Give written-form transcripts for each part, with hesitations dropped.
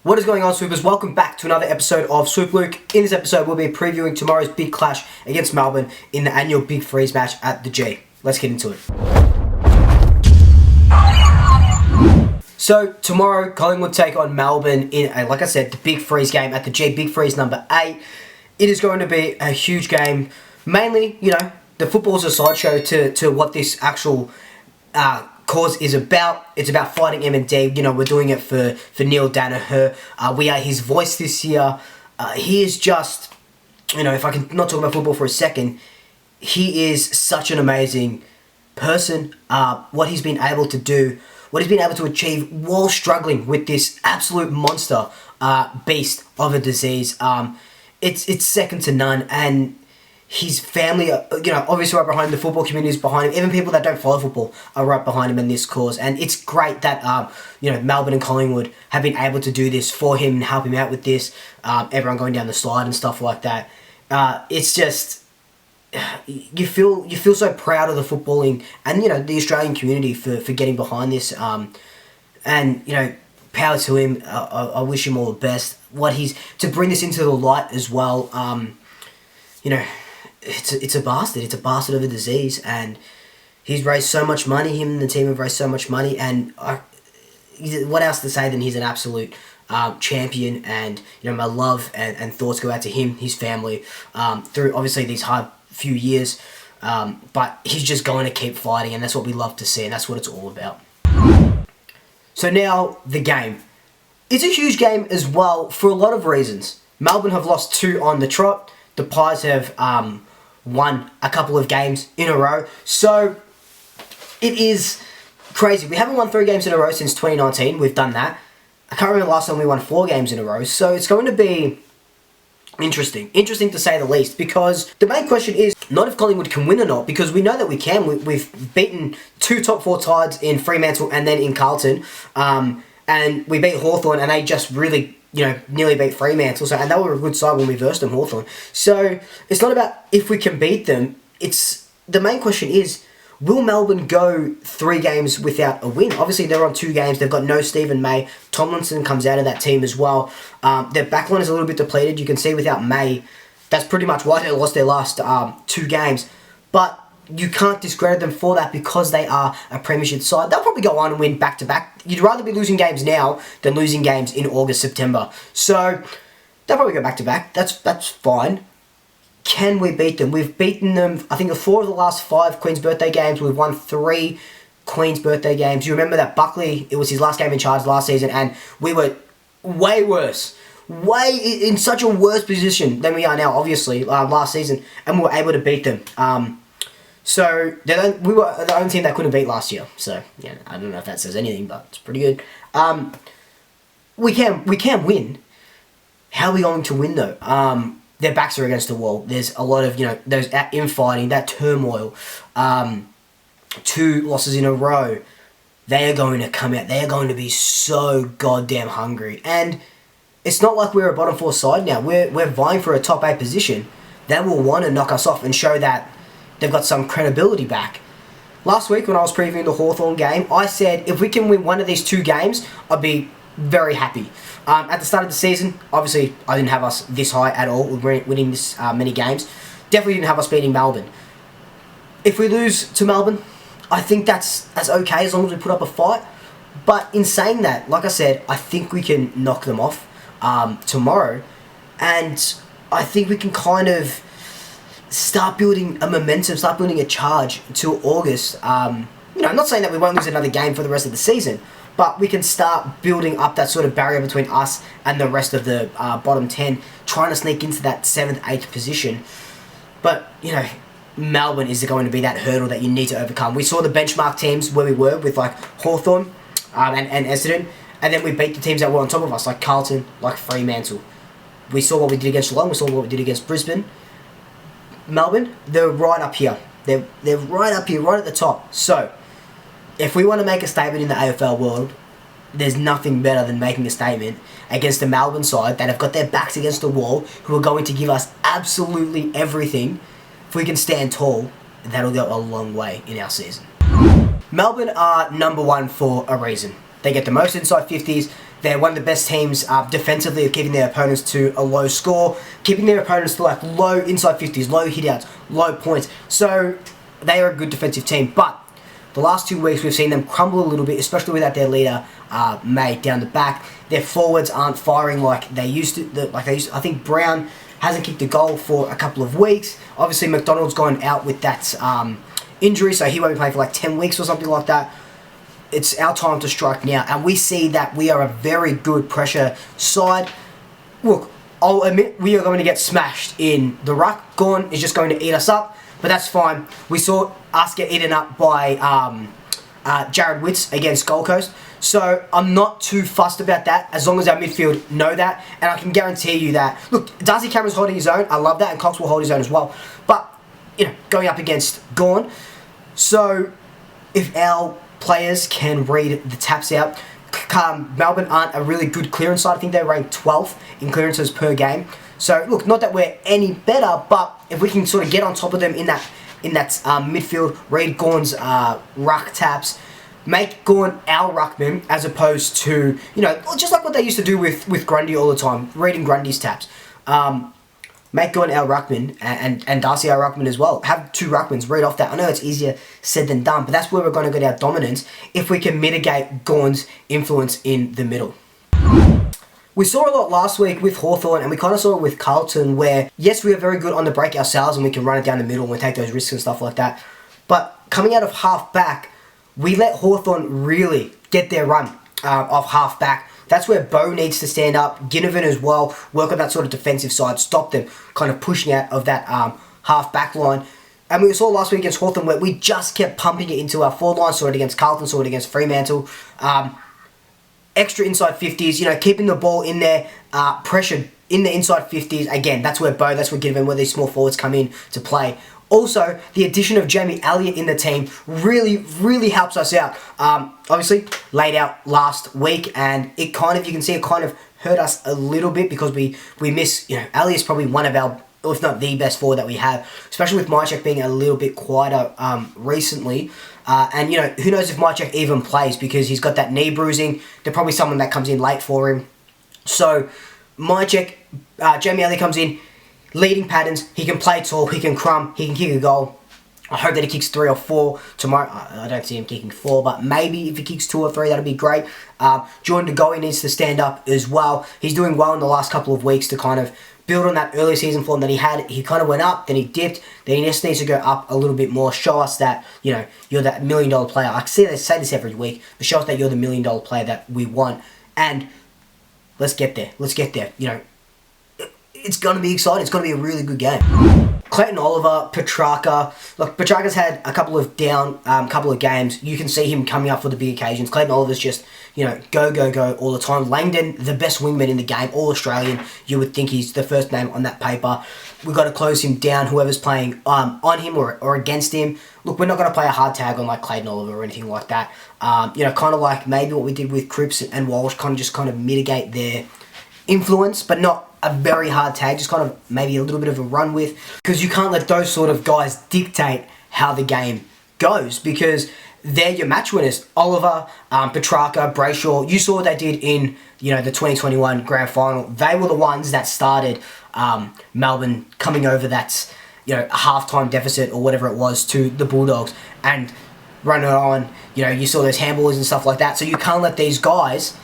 What is going on, Swoopers? Welcome back to another episode of Swoop Luke. In this episode, we'll be previewing tomorrow's big clash against Melbourne in the annual Big Freeze match at the G. Let's get into it. So, tomorrow, Collingwood take on Melbourne in, like I said, the Big Freeze game at the G, Big Freeze number 8. It is going to be a huge game. Mainly, the football's a sideshow to what this actual cause is about. It's about fighting M&D. We're doing it for Neil Danaher. We are his voice this year. He is just, if I can not talk about football for a second, he is such an amazing person. What he's been able to do, what he's been able to achieve while struggling with this absolute monster beast of a disease, it's second to none. And his family, obviously right behind him. The football community is behind him. Even people that don't follow football are right behind him in this cause. And it's great that, Melbourne and Collingwood have been able to do this for him and help him out with this. Everyone going down the slide and stuff like that. It's just, you feel so proud of the footballing and, the Australian community for getting behind this. And, power to him. I wish him all the best. To bring this into the light as well, It's a bastard. It's a bastard of a disease, and he's raised so much money. Him and the team have raised so much money, and what else to say than he's an absolute champion. And my love and thoughts go out to him, his family, through obviously these hard few years. But he's just going to keep fighting, and that's what we love to see, and that's what it's all about. So now the game. It's a huge game as well for a lot of reasons. Melbourne have lost 2 on the trot. The Pies have won a couple of games in a row. So it is crazy. We haven't won 3 games in a row since 2019. We've done that. I can't remember the last time we won 4 games in a row. So it's going to be interesting. Interesting to say the least. Because the main question is not if Collingwood can win or not. Because we know that we can. We've beaten 2 top 4 sides in Fremantle and then in Carlton. And we beat Hawthorn, and they just really nearly beat Fremantle. And they were a good side when we versed them, Hawthorn. So it's not about if we can beat them. The main question is, will Melbourne go 3 games without a win? Obviously, they're on 2 games. They've got no Stephen May. Tomlinson comes out of that team as well. Their backline is a little bit depleted. You can see without May, that's pretty much why they lost their last 2 games. But you can't discredit them for that because they are a premiership side. They'll probably go on and win back-to-back. You'd rather be losing games now than losing games in August, September. So they'll probably go back-to-back. That's fine. Can we beat them? We've beaten them, I think, 4 of the last 5 Queen's Birthday games. We've won 3 Queen's Birthday games. You remember that Buckley, it was his last game in charge last season, and we were way worse. Way in such a worse position than we are now, obviously, last season. And we were able to beat them. So we were the only team that couldn't beat last year. So yeah, I don't know if that says anything, but it's pretty good. We can win. How are we going to win though? Their backs are against the wall. There's a lot of those infighting, that turmoil. 2 losses in a row. They are going to come out. They are going to be so goddamn hungry. And it's not like we're a bottom 4 side now. We're vying for a top 8 position. They will want to knock us off and show that they've got some credibility back. Last week when I was previewing the Hawthorn game, I said if we can win one of these 2 games, I'd be very happy. At the start of the season, obviously I didn't have us this high at all, winning this many games. Definitely didn't have us beating Melbourne. If we lose to Melbourne, I think that's okay as long as we put up a fight. But in saying that, like I said, I think we can knock them off tomorrow. And I think we can kind of start building a momentum, start building a charge to August. I'm not saying that we won't lose another game for the rest of the season, but we can start building up that sort of barrier between us and the rest of the bottom 10, trying to sneak into that 7th, 8th position. But, Melbourne is going to be that hurdle that you need to overcome. We saw the benchmark teams where we were with like Hawthorn and Essendon, and then we beat the teams that were on top of us, like Carlton, like Fremantle. We saw what we did against Geelong, we saw what we did against Brisbane. Melbourne, they're right up here. They're right up here, right at the top. So, if we want to make a statement in the AFL world, there's nothing better than making a statement against the Melbourne side that have got their backs against the wall, who are going to give us absolutely everything. If we can stand tall, that'll go a long way in our season. Melbourne are number 1 for a reason. They get the most inside 50s. They're one of the best teams defensively of keeping their opponents to a low score, keeping their opponents to like low inside 50s, low hitouts, low points. So they are a good defensive team. But the last 2 weeks we've seen them crumble a little bit, especially without their leader, May, down the back. Their forwards aren't firing like they used to. I think Brown hasn't kicked a goal for a couple of weeks. Obviously, McDonald's gone out with that injury, so he won't be playing for like 10 weeks or something like that. It's our time to strike now, and we see that we are a very good pressure side. Look, I'll admit we are going to get smashed in the ruck. Gawn is just going to eat us up, but that's fine. We saw us get eaten up by Jared Witts against Gold Coast. So I'm not too fussed about that as long as our midfield know that. And I can guarantee you that, look, Darcy Cameron's holding his own. I love that. And Cox will hold his own as well. But, going up against Gawn. So if our players can read the taps out, Melbourne aren't a really good clearance side. I think they're ranked 12th in clearances per game. So, look, not that we're any better, but if we can sort of get on top of them in that midfield, read Gawn's ruck taps, make Gawn our ruckman as opposed to, just like what they used to do with Grundy all the time, reading Grundy's taps. Make Gawn our ruckman and Darcy our ruckman as well. Have 2 ruckmans, read off that. I know it's easier said than done, but that's where we're going to get our dominance if we can mitigate Gawn's influence in the middle. We saw a lot last week with Hawthorn, and we kind of saw it with Carlton, where, yes, we are very good on the break ourselves, and we can run it down the middle and we take those risks and stuff like that. But coming out of half-back, we let Hawthorn really get their run off half-back. That's where Bo needs to stand up, Ginnivan as well, work on that sort of defensive side, stop them kind of pushing out of that half-back line. And we saw last week against Hawthorn where we just kept pumping it into our forward line, saw it against Carlton, saw it against Fremantle. Extra inside 50s, keeping the ball in there, pressured in the inside 50s. Again, that's where Ginnivan, where these small forwards come in to play. Also, the addition of Jamie Elliott in the team really, really helps us out. Obviously, laid out last week, and you can see it kind of hurt us a little bit because we miss, Elliott's probably one of our, if not the best forward that we have, especially with Mychek being a little bit quieter recently. And, who knows if Mychek even plays because he's got that knee bruising. There's probably someone that comes in late for him. So, Mychek, Jamie Elliott comes in, leading patterns. He can play tall, he can crumb, he can kick a goal. I hope that he kicks 3 or 4 tomorrow. I don't see him kicking 4, but maybe if he kicks 2 or 3, that'd be great. Jordan De Goey needs to stand up as well. He's doing well in the last couple of weeks to kind of build on that early season form that he had. He kind of went up, then he dipped, then he just needs to go up a little bit more. Show us that, you're that $1 million player. I say this every week, but show us that you're the $1 million player that we want. And let's get there. It's going to be exciting. It's going to be a really good game. Clayton Oliver, Petrarca. Look, Petrarca's had a couple of couple of games. You can see him coming up for the big occasions. Clayton Oliver's just, go all the time. Langdon, the best wingman in the game, all Australian. You would think he's the first name on that paper. We've got to close him down, whoever's playing on him or against him. Look, we're not going to play a hard tag on like Clayton Oliver or anything like that. Kind of like maybe what we did with Cripps and Walsh, kind of mitigate their influence, but not a very hard tag, just kind of maybe a little bit of a run with, because you can't let those sort of guys dictate how the game goes, because they're your match winners. Oliver, Petrarca, Brayshaw, you saw what they did in, the 2021 grand final. They were the ones that started Melbourne coming over that, halftime deficit or whatever it was to the Bulldogs and running it on. You saw those handballs and stuff like that. So you can't let these guys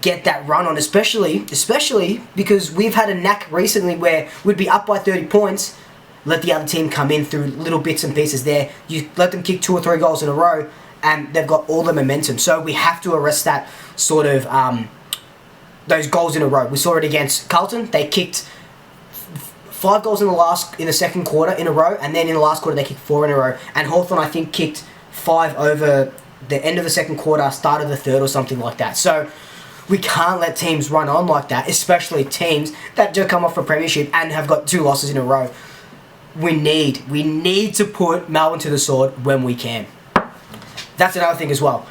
get that run on, especially because we've had a knack recently where we'd be up by 30 points, let the other team come in through little bits and pieces there. You let them kick 2 or 3 goals in a row, and they've got all the momentum. So we have to arrest that sort of those goals in a row. We saw it against Carlton. They kicked 5 goals in the second quarter in a row, and then in the last quarter they kicked 4 in a row. And Hawthorn, I think, kicked 5 over the end of the second quarter, start of the third, or something like that. So we can't let teams run on like that, especially teams that just come off a premiership and have got 2 losses in a row. We need to put Melbourne to the sword when we can. That's another thing as well.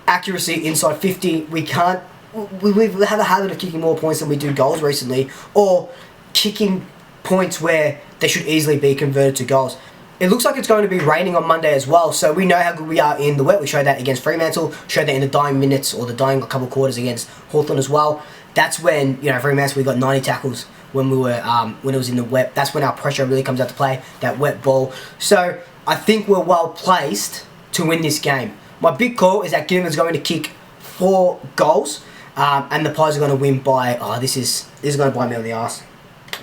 Accuracy inside 50. We have a habit of kicking more points than we do goals recently, or kicking points where they should easily be converted to goals. it looks like it's going to be raining on Monday as well, so we know how good we are in the wet. We showed that against Fremantle, showed that in the dying minutes, or the dying couple quarters against Hawthorn as well. That's when, Fremantle, we got 90 tackles when we were, when it was in the wet. That's when our pressure really comes out to play, that wet ball. So, I think we're well placed to win this game. My big call is that Gilman's going to kick 4 goals, and the Pies are going to win by, this is going to bite me on the arse.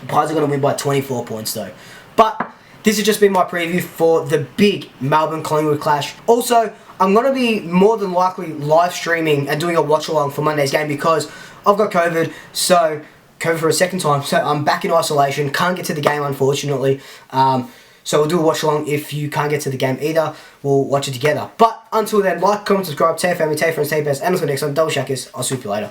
The Pies are going to win by 24 points though. But this has just been my preview for the big Melbourne-Collingwood clash. Also, I'm going to be more than likely live streaming and doing a watch-along for Monday's game because I've got COVID, so COVID for a second time, so I'm back in isolation, can't get to the game unfortunately. So we'll do a watch-along. If you can't get to the game either, we'll watch it together. But until then, like, comment, subscribe, tell your family, tell your friends, tell your best, and until next time, double shackers, I'll swoop you later.